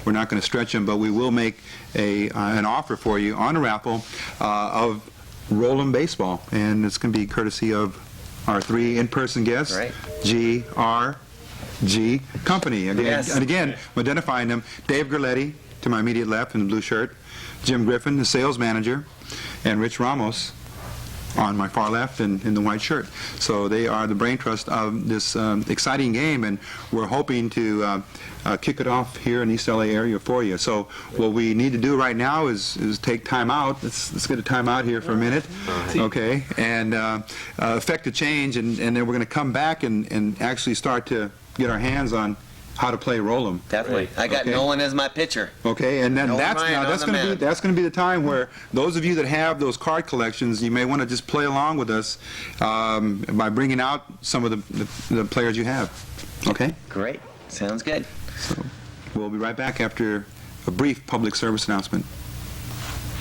we're not going to stretch them, but we will make an offer for you on a raffle of Roll 'em baseball, and it's going to be courtesy of our 3 in-person guests, Right. GRG Company. Again, Yes. And again, I'm identifying them: Dave Gerletti to my immediate left in the blue shirt, Jim Griffin, the sales manager, and Rich Ramos on my far left in the white shirt. So they are the brain trust of this exciting game, and we're hoping to kick it off here in the East LA area for you. So what we need to do right now is take time out. Let's get a time out here for a minute, okay, and effect a change, and then we're going to come back and actually start to get our hands on how to play Roll 'em. Definitely. I got Okay. Nolan as my pitcher. Okay, and then Nolan that's Ryan on the going to be the time where those of you that have those card collections, you may want to just play along with us by bringing out some of the players you have. Okay. Great. Sounds good. So we'll be right back after a brief public service announcement.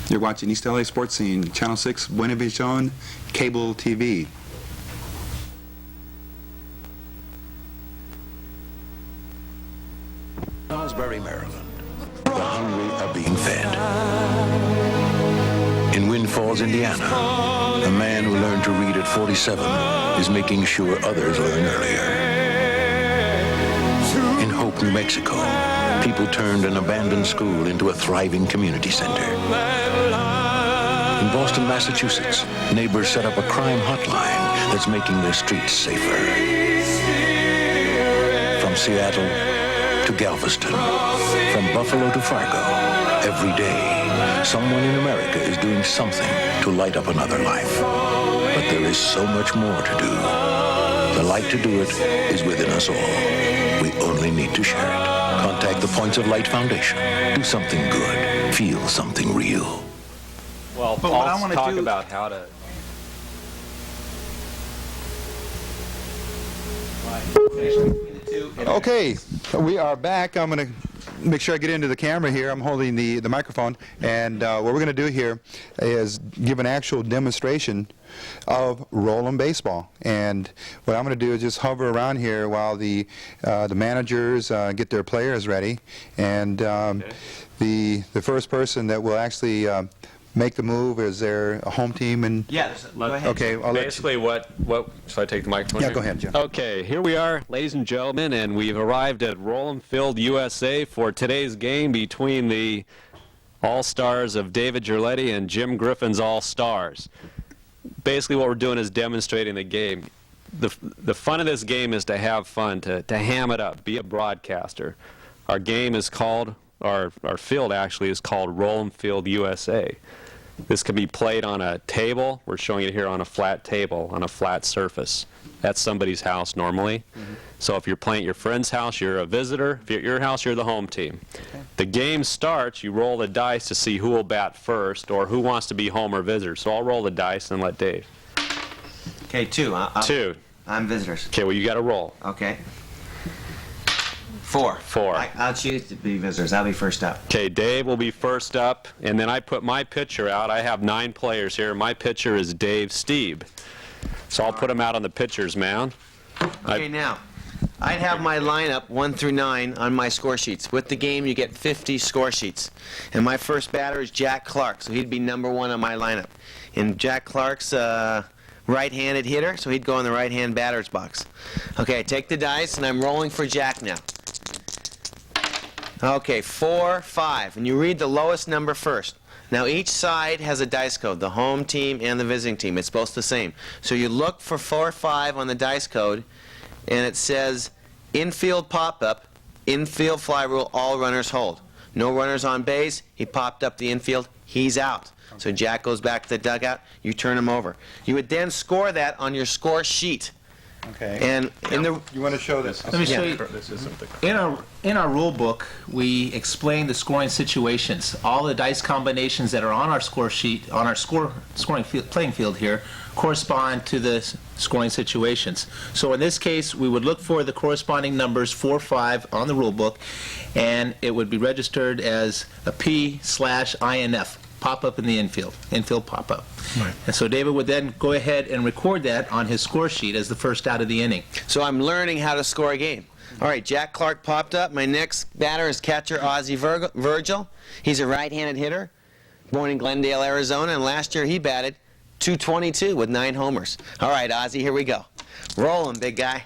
You're watching East LA Sports Scene, Channel 6, Buenavisión Cable TV. Salisbury, Maryland. The hungry are being fed. In Wind Falls, Indiana, a man who learned to read at 47 is making sure others learn earlier. In Hope, New Mexico, people turned an abandoned school into a thriving community center. In Boston, Massachusetts, neighbors set up a crime hotline that's making their streets safer. From Seattle to Galveston, from Buffalo to Fargo, every day, someone in America is doing something to light up another life. But there is so much more to do. The light to do it is within us all. We only need to share it. Contact the Points of Light Foundation. Do something good. Feel something real. Well, But what I Paul's wanna talk do- about how to... Okay, we are back. I'm going to make sure I get into the camera here. I'm holding the microphone, and what we're going to do here is give an actual demonstration of Roll 'em baseball. And what I'm going to do is just hover around here while the managers get their players ready, and the first person that will actually make the move is their home team. And Yeah, go ahead. okay, I'll let Basically, what should I take the microphone? Yeah, here? go ahead, Jim. Okay, here we are, ladies and gentlemen, and we've arrived at Roll 'em Field, USA for today's game between the All-Stars of David Gerletti and Jim Griffin's All-Stars. Basically, what we're doing is demonstrating the game. The fun of this game is to have fun, to ham it up, be a broadcaster. Our game is called, our field actually is called Roll 'em Field, USA. This can be played on a table. We're showing it here on a flat table, on a flat surface. That's somebody's house normally. So if you're playing at your friend's house, you're a visitor. If you're at your house, you're the home team. The game starts, you roll the dice to see who will bat first or who wants to be home or visitor. So I'll roll the dice and let Dave. Okay, 2. 2. I'm visitors. Okay, well, you got to roll. Okay. 4. 4. I'll choose to be visitors. I'll be first up. Okay, Dave will be first up, and then I put my pitcher out. I have 9 players here. My pitcher is Dave Steeb. So I'll put him out on the pitcher's mound. Okay, now, I'd have my lineup 1 through 9 on my score sheets. With the game, you get 50 score sheets. And my first batter is Jack Clark, so he'd be number 1 on my lineup. And Jack Clark's right-handed hitter, so he'd go in the right-hand batter's box. Okay, take the dice, and I'm rolling for Jack now. Okay, 4, 5, and you read the lowest number first. Now each side has a dice code, the home team and the visiting team. It's both the same. So you look for 4, 5 on the dice code, and it says infield pop-up, infield fly rule, all runners hold. No runners on base, he popped up the infield, he's out. So Jack goes back to the dugout, you turn him over. You would then score that on your score sheet. Okay. And in the You want to show this? Let me show you. This isn't the... In our rule book, we explain the scoring situations. All the dice combinations that are on our score sheet, on our playing field here, correspond to the scoring situations. So in this case, we would look for the corresponding numbers 4, 5 on the rule book, and it would be registered as a P/INF. Pop-up in the infield pop-up. Right. And so David would then go ahead and record that on his score sheet as the first out of the inning. So I'm learning how to score a game. All right, Jack Clark popped up. My next batter is catcher Ozzie Virgil. He's a right-handed hitter, born in Glendale, Arizona, and last year he batted .222 with 9 homers. All right, Ozzie, here we go. Roll him, big guy.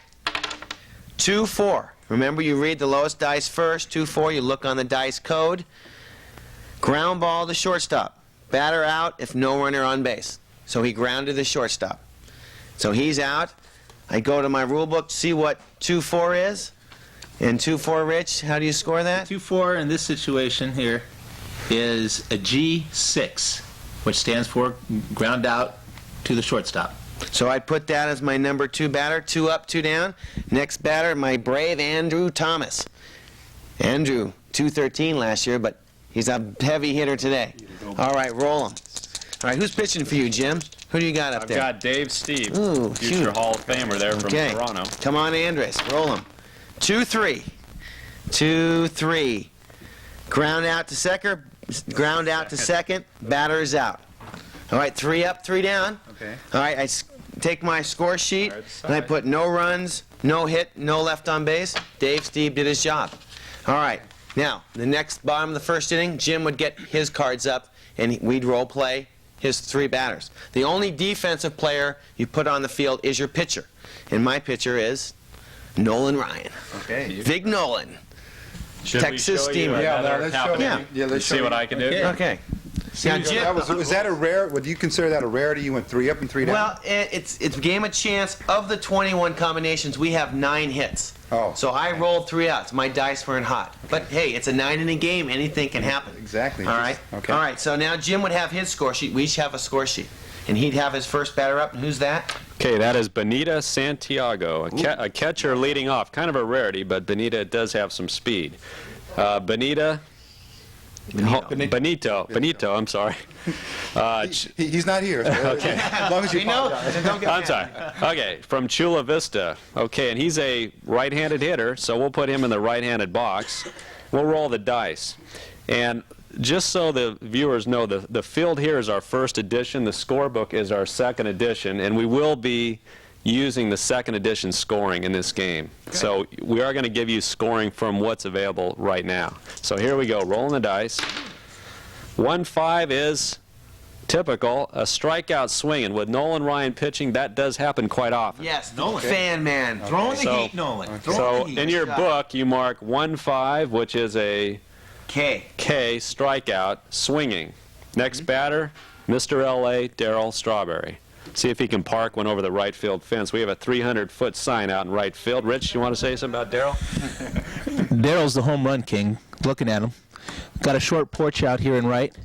2-4. Remember, you read the lowest dice first. 2-4, you look on the dice code. Ground ball to shortstop. Batter out if no runner on base. So he grounded the shortstop. So he's out. I go to my rule book to see what 2-4 is. And 2-4, Rich, how do you score that? 2-4 in this situation here is a G6, which stands for ground out to the shortstop. So I put that as my number 2 batter. 2 up, 2 down. Next batter, my brave Andrew Thomas. Andrew, 213 last year, but he's a heavy hitter today. All right, roll him. All right, who's pitching for you, Jim? Who do you got up there? I've got Dave Steve, Ooh, future cute. Hall of Famer there from Okay. Toronto. Come on, Andres. Roll him. 2-3. 2-3. Ground out to second. Ground out to second. Batter is out. All right, 3 up, 3 down. Okay. All right, I take my score sheet and I put no runs, no hit, no left on base. Dave Steve did his job. All right. Now, the next bottom of the first inning, Jim would get his cards up and we'd role play his 3 batters. The only defensive player you put on the field is your pitcher. And my pitcher is Nolan Ryan. Okay. Big Nolan. Should Texas we show Steamer. you Yeah, another let's show happening? you. Yeah, let's See show what you. I can do? Okay. Now, Jim, Was that a rare? Would you consider that a rarity? You went 3 up and 3 down. well, it's game of chance. Of the 21 combinations, we have 9 hits. Oh. So I rolled 3 outs. My dice weren't hot. But hey, it's a 9-inning game. Anything can happen. Exactly. All right. Okay. All right. So now Jim would have his score sheet. We each have a score sheet, and he'd have his first batter up. And who's that? Okay, that is Benita Santiago, a catcher leading off. Kind of a rarity, but Benita does have some speed. Benito, I'm sorry. He's not here. So Okay. As long as you We know. apologize. Don't get I'm mad. sorry. Okay, from Chula Vista. Okay, and he's a right-handed hitter, so we'll put him in the right-handed box. We'll roll the dice. And just so the viewers know, the field here is our first edition, the scorebook is our second edition, and we will be using the second edition scoring in this game. So we are going to give you scoring from what's available right now. So here we go, rolling the dice. 1-5 is typical, a strikeout swinging. With Nolan Ryan pitching, that does happen quite often. Yes, Nolan. Fan man. Throwing the So- heat, Nolan. So in your book, you mark 1-5, which is a K. K strikeout swinging. Next batter, Mr. L.A. Darryl Strawberry. See if he can park one over the right field fence. We have a 300-foot sign out in right field. Rich, you want to say something about Darryl? Daryl's the home run king. Looking at him. Got a short porch out here in right.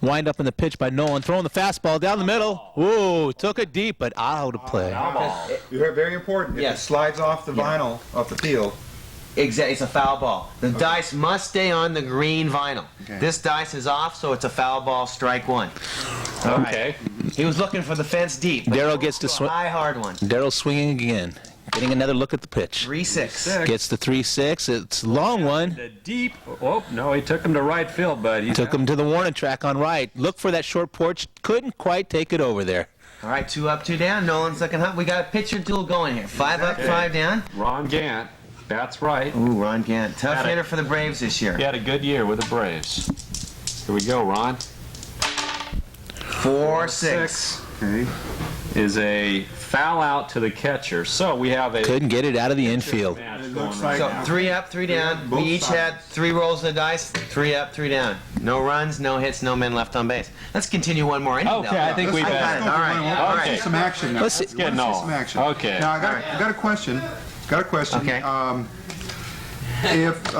Wind up in the pitch by Nolan. Throwing the fastball down the middle. Ooh, took it deep, but out of play. You're very important. If Yes. it slides off the vinyl, off the field. Exactly, it's a foul ball. The dice must stay on the green vinyl. Okay. This dice is off, so it's a foul ball, strike 1. All right. Okay. He was looking for the fence deep. but Darryl he gets to goes a high, hard one. Daryl swinging again. Getting another look at the pitch. 3-6. Gets the 3-6. It's a long one. The deep. Oh, no, he took him to right field, but he Took him to the warning track on right. Look for that short porch. Couldn't quite take it over there. All right, 2 up, 2 down. Nolan's looking hot. We got a pitcher duel going here. 5 up, 5 down. Ron Gant. That's right. Ooh, Ron Gant. Tough Got it. hitter for the Braves this year. He had a good year with the Braves. Here we go, Ron. 4-6. Okay. Is a foul out to the catcher. So we have a Couldn't get it out of the infield. match It going looks right like- So 3 up, 3 down. Both We each sides. had 3 rolls of the dice. 3 up, 3 down. No runs, no hits, no men left on base. Let's continue one more inning. Okay, though. I think we've I got had it. All right, I all want to see right. some action now. Let's see- We wanna getting see all- some action. okay. Now, I got a question. Okay. If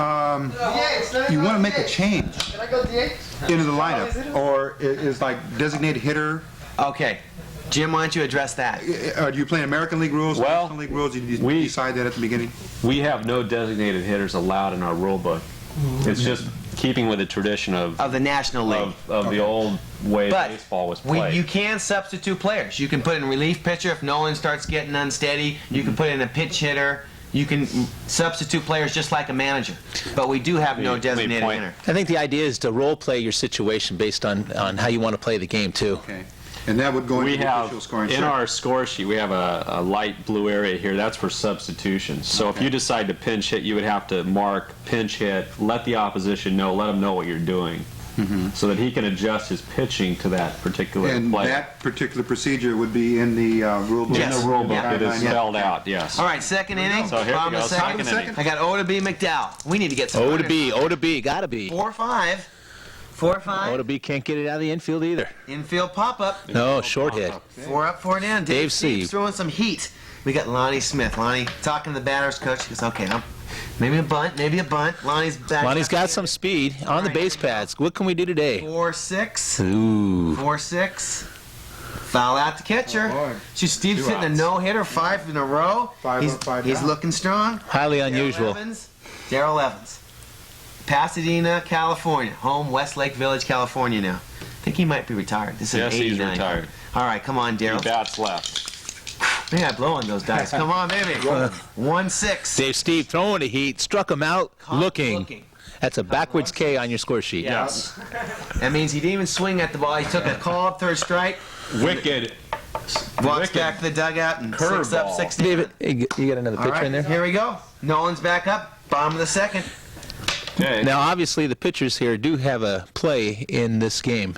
you want to make a change into the lineup, or is like designated hitter, Okay. Jim, why don't you address that? or do you play American League rules, Well, National League rules? You we- decide that at the beginning? We have no designated hitters allowed in our rule book. It's just keeping with the tradition of Of the National League. the old way But baseball was you played. can substitute players. You can put in relief pitcher if Nolan starts getting unsteady. You can put in a pitch hitter. You can substitute players just like a manager. But we do have no Let me designated point. hitter. I think the idea is to role play your situation based on how you want to play the game, too. Okay. And that would go into We the have, official scoring in sheet. our score sheet, we have a light blue area here. That's for substitutions. So if you decide to pinch hit, you would have to mark pinch hit, let the opposition know, let them know what you're doing, so that he can adjust his pitching to that particular And play. that particular procedure would be in the rule book? In the rule book, Yeah. it is spelled out, yes. All right, second inning. So here we bottom go, of the second inning. I got O to B McDowell. We need to get some O to runners. B, O to B, gotta be. 4-5. 4-5. O to B can't get it out of the infield either. Infield pop-up. No, short hit. 4 up, 4 down. Dave Steve's Steve. throwing some heat. We got Lonnie Smith. Lonnie talking to the batter's coach. He goes, okay, maybe a bunt, maybe a bunt. Lonnie's back. Lonnie's got some speed on the base pads. What can we do today? 4-6. Ooh. 4-6. Foul out the catcher. boy. See, Steve's hitting a no-hitter 5 in a row. 5 he's up, 5 he's down. looking strong. Highly unusual. Daryl Evans. Pasadena, California. Home, Westlake Village, California now. I think he might be retired. This is Yes, he's 89. retired. All right, come on, He Daryl. bats left. Man, I blow on those dice. Come on, baby. 1-6. Dave Steve throwing the heat, struck him out, looking. That's a backwards K on your score sheet. Yes. That means he didn't even swing at the ball. He took a call up, third strike, Wicked. walks Wicked. back to the dugout, and 6 up, Curveball. 6 down. David, you got another All pitcher right, in there? here we go. Nolan's back up, bottom of the second. Okay. Now, obviously, the pitchers here do have a play in this game.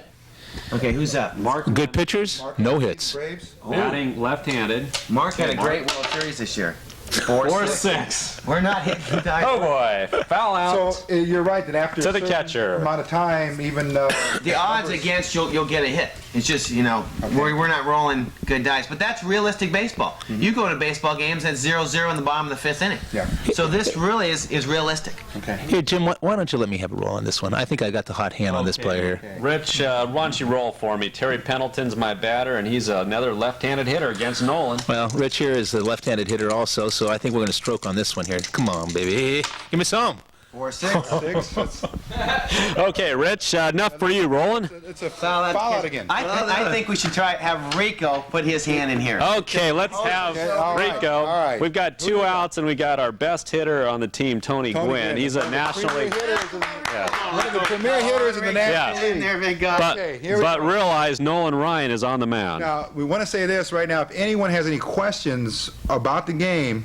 Okay, who's up? Mark Good pitchers, no hits. Braves? batting left-handed. Mark had a great World Series this year. 4-6. We're not hitting dice. Oh boy. Foul out. So you're right that after To a the certain catcher. amount of time, even The odds against you'll get a hit. It's just, we're not rolling good dice. But that's realistic baseball. You go to baseball games at 0-0 in the bottom of the 5th inning. Yeah. So this really is realistic. Okay. Here, Jim, why don't you let me have a roll on this one? I think I got the hot hand on this player here. Rich, why don't you roll for me? Terry Pendleton's my batter, and he's another left-handed hitter against Nolan. Well, Rich here is a left-handed hitter also, so I think we're going to stroke on this one here. Come on, baby. Give me some. 4-6. Okay, Rich, enough for you. Rolling? It's a Foul out foul the out catcher. again. I think we should have Rico put his hand in here. Okay, let's have Okay, all right, Rico. all right. We've got 2 outs, and we got our best hitter on the team, Tony Gwynn. He's a nationally... One of the premier hitters in the National Yeah. In there, big guy. But, Okay, here we but go. realize Nolan Ryan is on the mound. Now, we want to say this right now. If anyone has any questions about the game,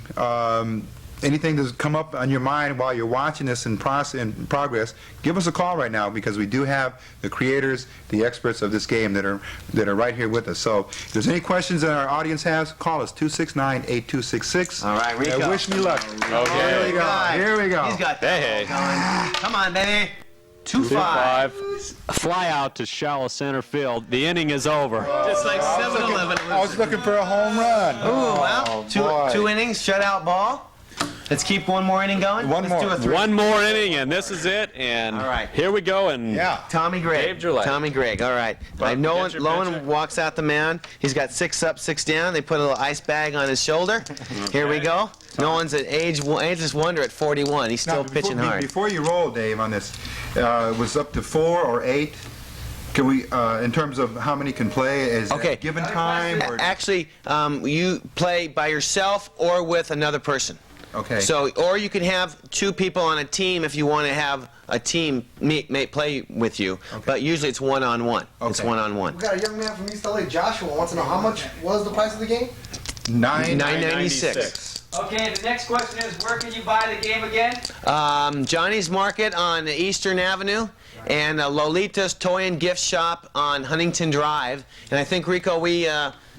anything that's come up on your mind while you're watching this in progress, give us a call right now, because we do have the creators, the experts of this game that are right here with us. So if there's any questions that our audience has, call us 269-8266. All right, Rico. And wish me luck. Okay. Here we go. Here we go. He's got that Hey, going. Come on, baby. 2-5. 2-5. Fly out to shallow center field. The inning is over. Just like 7-Eleven. I was looking for a home run. Ooh, well, boy. two innings, shutout ball. Let's keep one more inning going. One Let's more. do a 3. One more inning, and this is it. And All right. here we go. And Yeah. Tommy Gregg. Dave Gillette. Tommy Gregg. All right. I know Pitcher, Lowen pitcher. walks out the mound. He's got 6 up, 6 down. They put a little ice bag on his shoulder. Here we go. Nolan's at ageless wonder at 41. He's still Now, pitching hard. Before you roll, Dave, on this, it was up to 4 or 8. Can we, in terms of how many can play, is Okay. it given time? Or, Actually, you play by yourself or with another person. okay. So, or you can have 2 people on a team if you want to have a team play with you. But usually it's one-on-one. It's Okay. one-on-one. We got a young man from East LA, Joshua, wants to know how much was the price of the game? $9.96. Okay, the next question is, where can you buy the game again? Johnny's Market on Eastern Avenue and Lolita's Toy and Gift Shop on Huntington Drive. And I think, Rico, we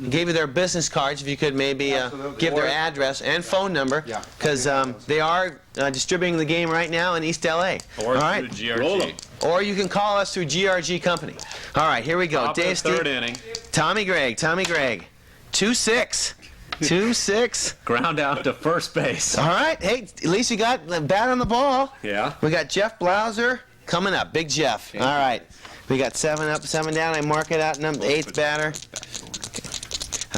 gave you their business cards, if you could maybe give their address and phone number, Yeah. because they are distributing the game right now in East LA. or All right? through GRG. Or you can call us through GRG Company. All right, here we go. Top of the Dave, third Steve, inning. Tommy Gregg. 2-6. 2-6. Ground out to first base. All right. Hey, at least you got the bat on the ball. Yeah. We got Jeff Blauser coming up. Big Jeff. All right. We got 7 up, 7 down. I mark it out. Number 8th batter.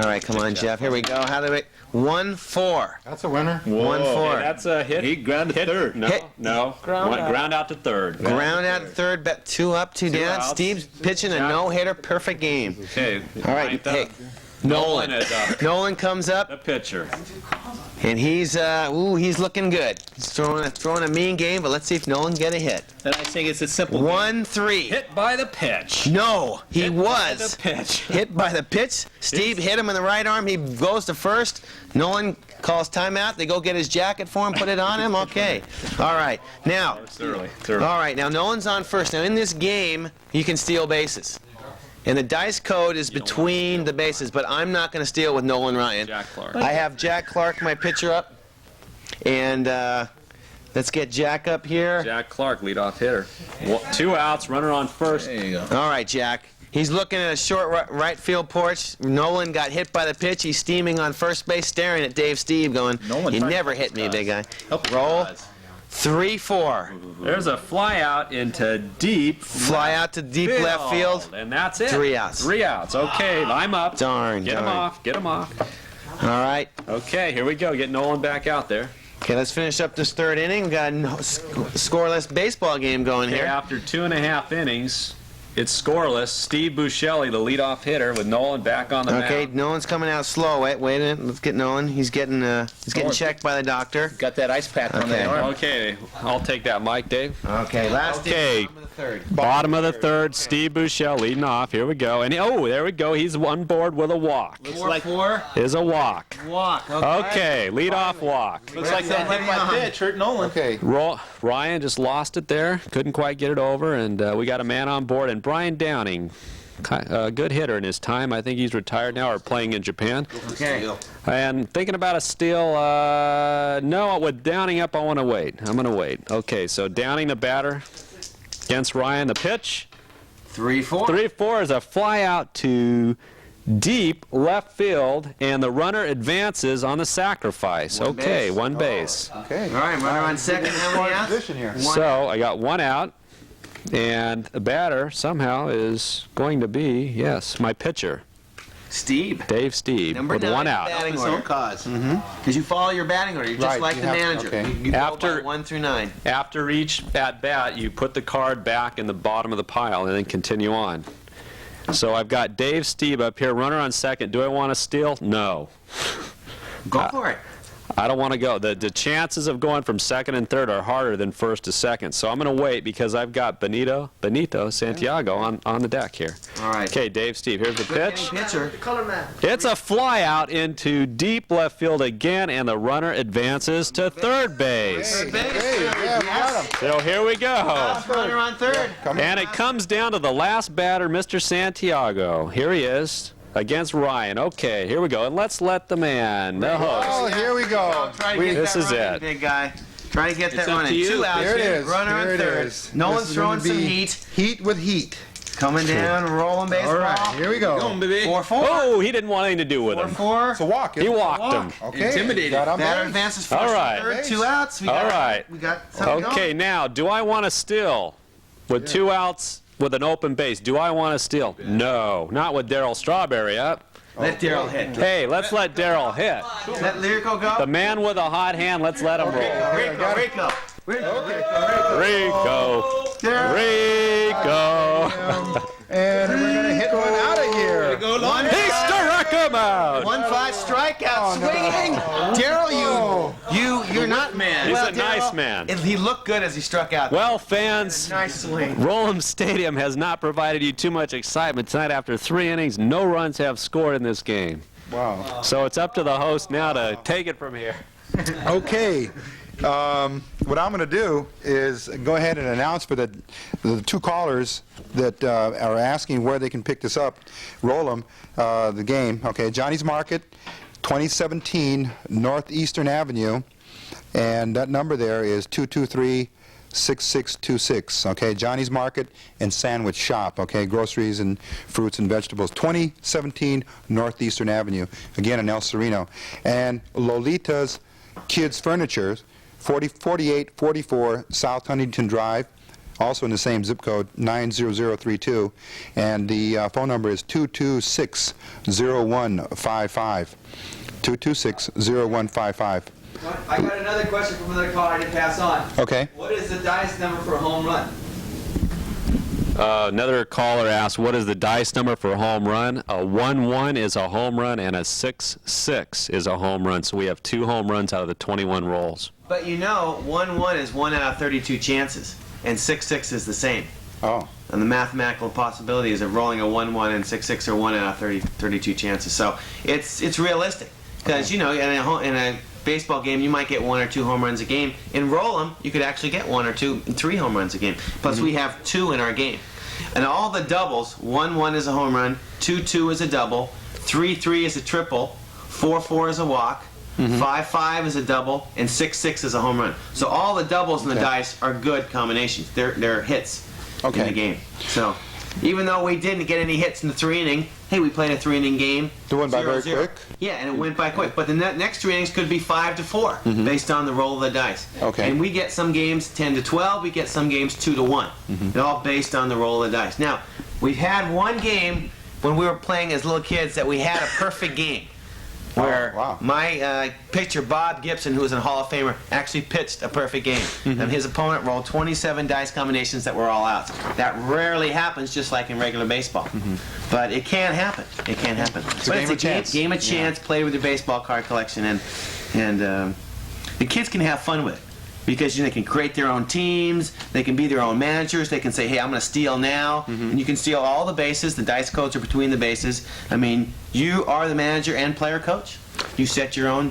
All right, come on, Jeff. Here we go. How do we? 1-4. That's a winner. 1-4. Hey, that's a hit. He grounded third. No, Hit. no. Ground out to third. Ground out at third. 2 up, 2 down. outs. Steve's pitching a no-hitter. Perfect game. Okay. All right. ninth up. Hey, Nolan is up. Nolan comes The up. pitcher. And he's looking good. He's throwing a mean game, but let's see if Nolan can get a hit. Then I think it's a simple 1-3. Hit by the pitch. No, he Hit was. by the pitch. Hit by the pitch. Steve hit him in the right arm. He goes to first. Nolan calls timeout. They go get his jacket for him, put it on him. Okay. All right. Now. Thoroughly. All right. Now Nolan's on first. Now in this game, you can steal bases. And the dice code is between the bases, but I'm not going to steal with Nolan Ryan. Jack Clark. I have Jack Clark, my pitcher, up. And let's get Jack up here. Jack Clark, leadoff hitter. 2 outs, runner on first. There you go. All right, Jack. He's looking at a short right field porch. Nolan got hit by the pitch. He's steaming on first base, staring at Dave Steve, going, Nolan "You tried to never help hit me, us. big guy." Help Roll. us. 3-4. There's a fly out into deep Fly out to deep left field. And that's it. 3 outs. 3 outs. Okay, I'm up. Darn. Get him darn. off. Get him off. All right. Okay, here we go. Get Nolan back out there. Okay, let's finish up this third inning. We got a scoreless baseball game going Okay, here. after 2.5 innings, it's scoreless. Steve Buscelli, the leadoff hitter, with Nolan back on the Okay, mound. Nolan's coming out slow. Wait a minute. Let's get Nolan. He's getting checked by the doctor. Got that ice pack on Okay. that arm. Okay, I'll take that mic, Dave. Okay, last Okay. inning, bottom of the third. Bottom of the third, Steve Buscelli leading off. Here we go. And there we go. He's on board with a walk. Looks like Is a walk. Walk. Okay, leadoff walk. Looks like that hit by pitch hurt Nolan. Okay. Ryan just lost it there. Couldn't quite get it over, and we got a man on board. And Brian Downing, a good hitter in his time. I think he's retired now or playing in Japan. Okay. And thinking about a steal, no, with Downing up, I want to wait. I'm going to wait. Okay, so Downing the batter against Ryan. The pitch, 3-4. 3-4 is a fly out to deep left field, and the runner advances on the sacrifice. One Okay, base. one base. Okay. All right, runner on second. How many outs? Position here. So I got 1 out, and the batter somehow is going to be, yes, my pitcher, Steve. Dave Steve, Number with 9 1 out. batting His order. own cause. Because you follow your batting order. You're just Right, like you the have- manager. okay. You go After- by 1 through 9. After each at-bat, you put the card back in the bottom of the pile and then continue on. So I've got Dave Steve up here, runner on second. Do I want to steal? No. Go for it. I don't want to go. The chances of going from second and third are harder than first to second. So I'm going to wait because I've got Benito Santiago on the deck here. All right. Okay, Dave Steve, here's the pitch. Pitcher. Color man. It's a fly out into deep left field again, and the runner advances to third base. Hey, yeah, we got him. So here we go. Runner on third. And it comes down to the last batter, Mr. Santiago. Here he is against Ryan. Okay, here we go. And let's let the man, the host. Oh, here we go. Try to get This that is running, it. big guy. Try to get that It's up running. to you. 2 outs. There it is. Runner on There it third. is. No This one's is throwing gonna some be heat. Heat with heat. Coming down, rolling baseball. All right, here we go. 4-4. Oh, he didn't want anything to do with him. 4-4. It's a walk. He walked him. Okay. Intimidated. Got on Batter base. advances first All to right. third. 2 outs. We All got, right. We got something Okay, now, do I want to steal with 2 outs with an open base? Do I want to steal? No, not with Darryl Strawberry up. Let Darryl hit. Hey, let's let Darryl hit. Let Lyrico go. The man with a hot hand, let's let him roll. Rico. Rico. Rico. And we're going to hit one out of here. He struck him out. 1-5 strikeout, Oh, no. swinging. Darryl, you're not man. He's a nice man. He looked good as he struck out. Well, fans, Nice swing. Rollham Stadium has not provided you too much excitement tonight. After 3 innings, no runs have scored in this game. Wow. So it's up to the host now to take it from here. Okay. What I'm going to do is go ahead and announce for the 2 callers that are asking where they can pick this up, roll them, the game. Okay, Johnny's Market, 2017 Northeastern Avenue, and that number there is 223-6626. Okay, Johnny's Market and Sandwich Shop. Okay, groceries and fruits and vegetables. 2017 Northeastern Avenue, again in El Sereno, and Lolita's Kids Furniture, 4844 South Huntington Drive, also in the same zip code, 90032, and the phone number is 226-0155. 226-0155. I got another question from another caller I didn't pass on. Okay. What is the dice number for a home run? Another caller asked, what is the dice number for a home run? A 1-1 is a home run, and a 6-6 is a home run. So we have 2 home runs out of the 21 rolls. But you know, 1-1 is 1 out of 32 chances, and 6-6 is the same. Oh. And the mathematical possibilities of rolling a 1-1 and 6-6 are 1 out of 32 chances. So it's realistic. Because, you know, in a baseball game, you might get 1 or 2 home runs a game. In Roll-'em, you could actually get 1 or 2 and 3 home runs a game. Plus, we have 2 in our game. And all the doubles, 1-1 is a home run, 2-2 is a double, 3-3 is a triple, 4-4 is a walk, 5-5 is a double, and 6-6 is a home run. So all the doubles in the dice are good combinations. They're hits in the game. So even though we didn't get any hits in the 3 inning, hey, we played a 3-inning game. It went by very quick? Yeah, and it went by quick. But the next 3 innings could be 5-4 based on the roll of the dice. Okay. And we get some games 10-12. We get some games 2-1. They're all based on the roll of the dice. Now, we've had one game when we were playing as little kids that we had a perfect game. Where my pitcher, Bob Gibson, who was a Hall of Famer, actually pitched a perfect game. And his opponent rolled 27 dice combinations that were all outs. That rarely happens, just like in regular baseball. But it can happen. It can happen. It's a game of chance. Game of chance, play with your baseball card collection, and the kids can have fun with it. Because they can create their own teams, they can be their own managers, they can say, hey, I'm going to steal now, and you can steal all the bases, the dice codes are between the bases. I mean, you are the manager and player coach. You set your own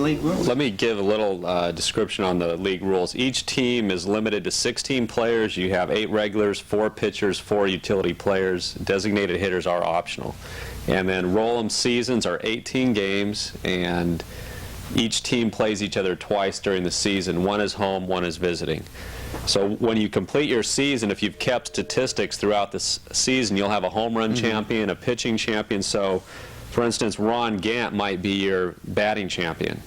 league rules. Let me give a little description on the league rules. Each team is limited to 16 players. You have 8 regulars, 4 pitchers, 4 utility players. Designated hitters are optional. And then Roll-'em seasons are 18 games, and each team plays each other twice during the season. One is home, one is visiting. So when you complete your season, if you've kept statistics throughout the season, you'll have a home run champion, a pitching champion. So, for instance, Ron Gant might be your batting champion.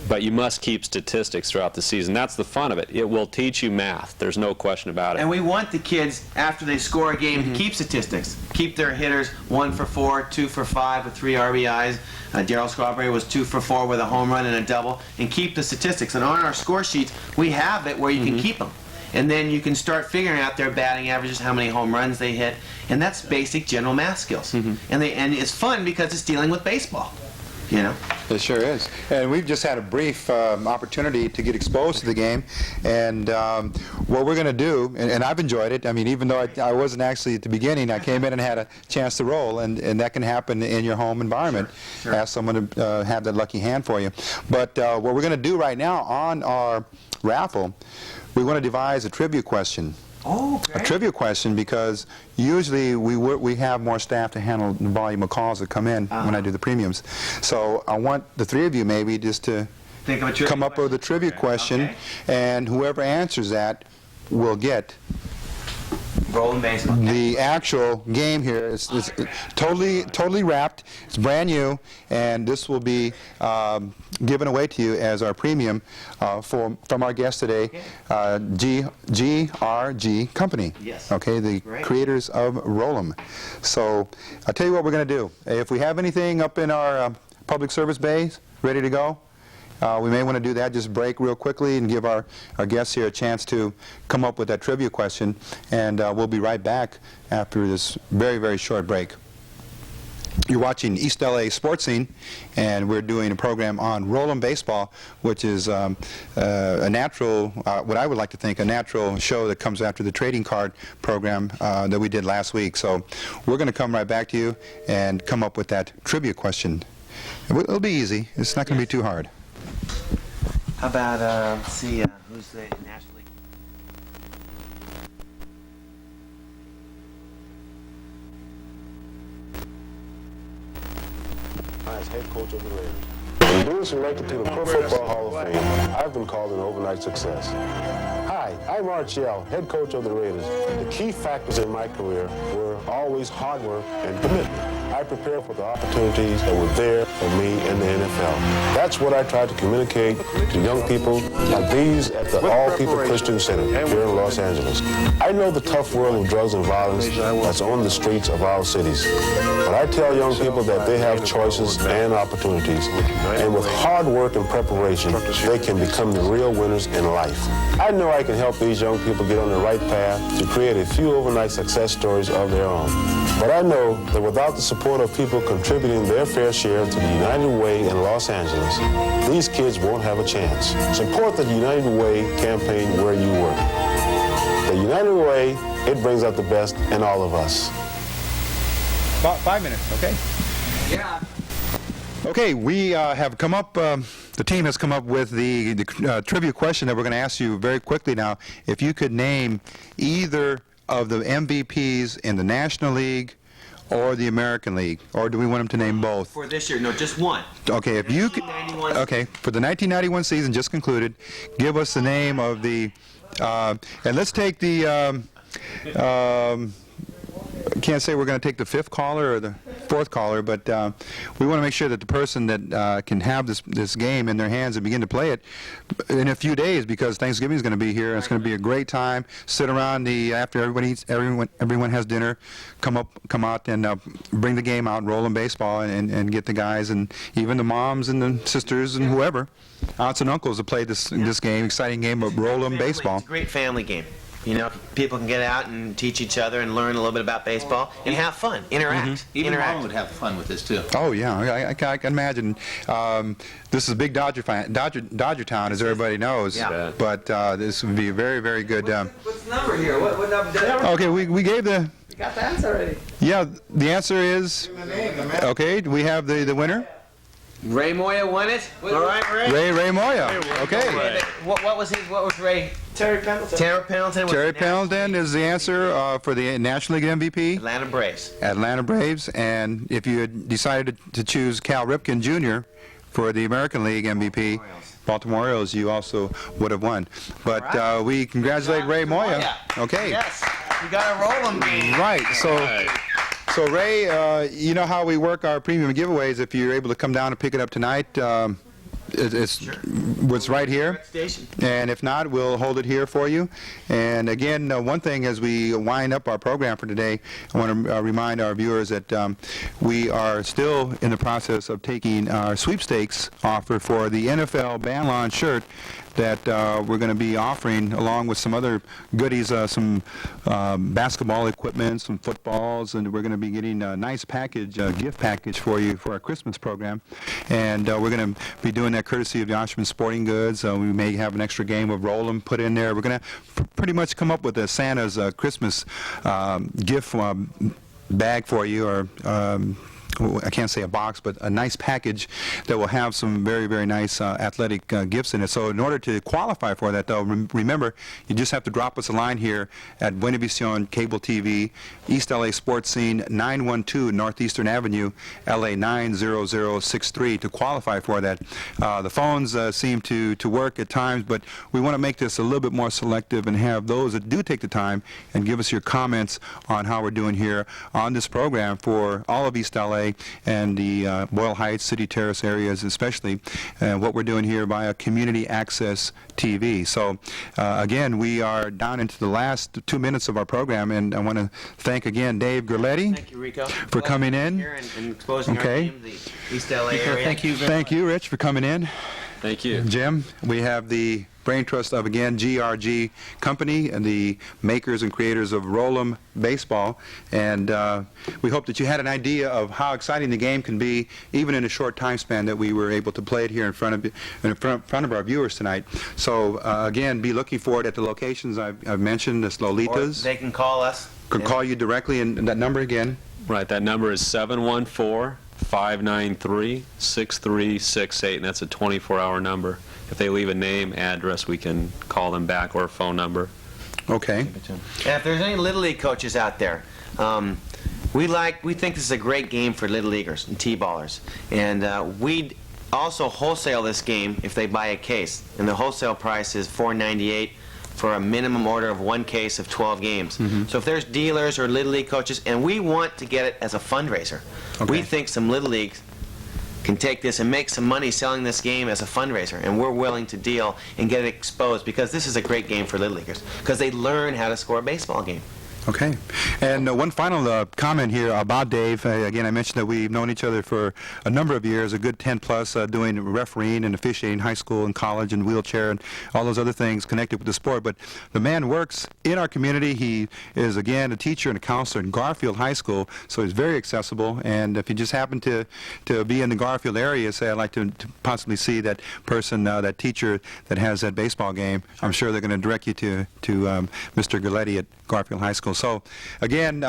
But you must keep statistics throughout the season. That's the fun of it. It will teach you math. There's no question about it. And we want the kids, after they score a game, to keep statistics. Keep their hitters 1 for 4, 2 for 5 with 3 RBIs. Darryl Strawberry was 2 for 4 with a home run and a double. And keep the statistics. And on our score sheets, we have it where you can keep them. And then you can start figuring out their batting averages, how many home runs they hit. And that's basic general math skills. And it's fun because it's dealing with baseball. You know? It sure is. And we've just had a brief opportunity to get exposed to the game. And what we're going to do, and I've enjoyed it. I mean, even though I wasn't actually at the beginning, I came in and had a chance to roll. And that can happen in your home environment. Sure. Ask someone to have that lucky hand for you. But what we're going to do right now on our raffle, we want to devise a trivia question. Oh, A trivia question, because usually we have more staff to handle the volume of calls that come in when I do the premiums. So I want the 3 of you maybe just to Think of a trivia come up with a trivia question, and whoever answers that will get Rolling baseball. the actual game here. It's totally wrapped. It's brand new, and this will be given away to you as our premium from our guest today, GRG Company. Yes. Okay, the Great. creators of Roll-'em. So I'll tell you what we're going to do. If we have anything up in our public service bays ready to go, we may want to do that, just break real quickly and give our guests here a chance to come up with that trivia question, and we'll be right back after this very, very short break. You're watching East LA Sports Scene, and we're doing a program on Roll-'em Baseball, which is a natural, what I would like to think, a natural show that comes after the trading card program that we did last week. So we're going to come right back to you and come up with that trivia question. It'll be easy. It's not going to be too hard. How about, let's see, who's the National League? As head coach of the Raiders. In being selected to the Pro Football Hall of Fame, I've been called an overnight success. Hi, I'm Art Shell, head coach of the Raiders. The key factors in my career were always hard work and commitment. I prepared for the opportunities that were there for me in the NFL. That's what I tried to communicate to young people like these at the All People Christian Center here in Los Angeles. I know the tough world of drugs and violence that's on the streets of our cities. But I tell young people that they have choices and opportunities. And with hard work and preparation, they can become the real winners in life. I know I can can help these young people get on the right path to create a few overnight success stories of their own. But I know that without the support of people contributing their fair share to the United Way in Los Angeles, these kids won't have a chance. Support the United Way campaign where you work. The United Way, it brings out the best in all of us. About 5 minutes, okay? Yeah. Okay, we have come up, the team has come up with the trivia question that we're going to ask you very quickly now. If you could name either of the MVPs in the National League or the American League, or do we want them to name both? For this year, no, just one. Okay, if you could, 1991. okay, for the 1991 season just concluded, give us the name of the, and let's take the, can't say we're going to take the fifth caller or the fourth caller, but we want to make sure that the person that can have this game in their hands and begin to play it in a few days, because Thanksgiving is going to be here and it's going to be a great time. Sit around after everybody eats, everyone has dinner, come out and bring the game out, roll 'em baseball, and get the guys and even the moms and the sisters and whoever, aunts and uncles to play this game, exciting game of roll 'em baseball. It's a great family game. You know, people can get out and teach each other and learn a little bit about baseball and have fun, interact. Even interact. Mom would have fun with this too. Oh yeah, I can imagine. This is a big Dodger town, as everybody knows. Yeah. But this would be a very, very good. What's the number here? What number did I... Okay, we gave the. You got the answer already. Yeah, the answer is. The name, the man. Okay, we have the winner. Ray Moya won it. All right, Ray. Ray Moya. Okay. What was his? What was Ray? Terry Pendleton. Terry Pendleton. was Terry the national Pendleton is the answer for the National League MVP. Atlanta Braves. Atlanta Braves, and if you had decided to choose Cal Ripken Jr. for the American League MVP, Baltimore Orioles, you also would have won. But we congratulate Ray Moya. Okay. Yes. We got a roll 'em game. Right. So Ray, you know how we work our premium giveaways. If you're able to come down and pick it up tonight, it's what's right here. Station. And if not, we'll hold it here for you. And again, one thing as we wind up our program for today, I want to remind our viewers that we are still in the process of taking our sweepstakes offer for the NFL Ban Lawn shirt that we're going to be offering, along with some other goodies, some basketball equipment, some footballs, and we're going to be getting a nice package, gift package for you for our Christmas program. And we're going to be doing that courtesy of Yoshman Sporting Goods. We may have an extra game of roll 'em put in there. We're going to pretty much come up with a Santa's Christmas gift bag for you, or I can't say a box, but a nice package that will have some very, very nice athletic gifts in it. So in order to qualify for that, though, remember, you just have to drop us a line here at Buena Vision Cable TV, East LA Sports Scene, 912 Northeastern Avenue, LA 90063 to qualify for that. The phones seem to work at times, but we want to make this a little bit more selective and have those that do take the time and give us your comments on how we're doing here on this program for all of East LA and the Boyle Heights, City Terrace areas especially, what we're doing here via Community Access TV. So again, we are down into the last 2 minutes of our program, and I want to thank again Dave Gerletti. Thank you, Rico. For coming in. Here and exposing our Okay. team, the East LA area. Thank you very Thank you, Rich, for coming in. Thank you. Jim, we have the brain trust of, again, GRG Company and the makers and creators of Roll 'em Baseball. And we hope that you had an idea of how exciting the game can be, even in a short time span that we were able to play it here in front of our viewers tonight. So, again, be looking for it at the locations I've mentioned, the Or Lolitas. they can call us. Can call you directly, and that number again. Right, that number is 714-593-6368, and that's a 24-hour number. If they leave a name, address, we can call them back, or a phone number. Okay. And if there's any Little League coaches out there, we think this is a great game for Little Leaguers and T-ballers. And we'd also wholesale this game if they buy a case. And the wholesale price is $4.98 for a minimum order of 1 case of 12 games. So if there's dealers or Little League coaches, and we want to get it as a fundraiser. Okay. We think some Little Leagues can take this and make some money selling this game as a fundraiser, and we're willing to deal and get it exposed, because this is a great game for Little Leaguers, because they learn how to score a baseball game. Okay. And one final comment here about Dave. Again, I mentioned that we've known each other for a number of years, a good 10 plus, doing refereeing and officiating high school and college and wheelchair and all those other things connected with the sport. But the man works in our community. He is, again, a teacher and a counselor in Garfield High School, so he's very accessible. And if you just happen to be in the Garfield area, say, I'd like to possibly see that person, that teacher that has that baseball game, I'm sure they're going to direct you to Mr. Galletti at Garfield High School. So, again,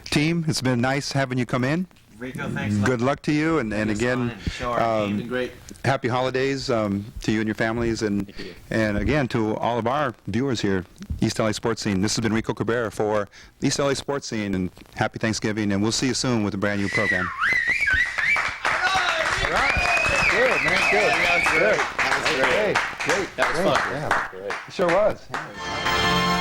team, it's been nice having you come in. Rico, thanks. Good luck to you, and again, You've been great. happy holidays to you and your families, and again to all of our viewers here, East LA Sports Scene. This has been Rico Cabrera for East LA Sports Scene, and happy Thanksgiving, and we'll see you soon with a brand new program. Good, man, good. That was great. Great. That was fun. Yeah, sure was.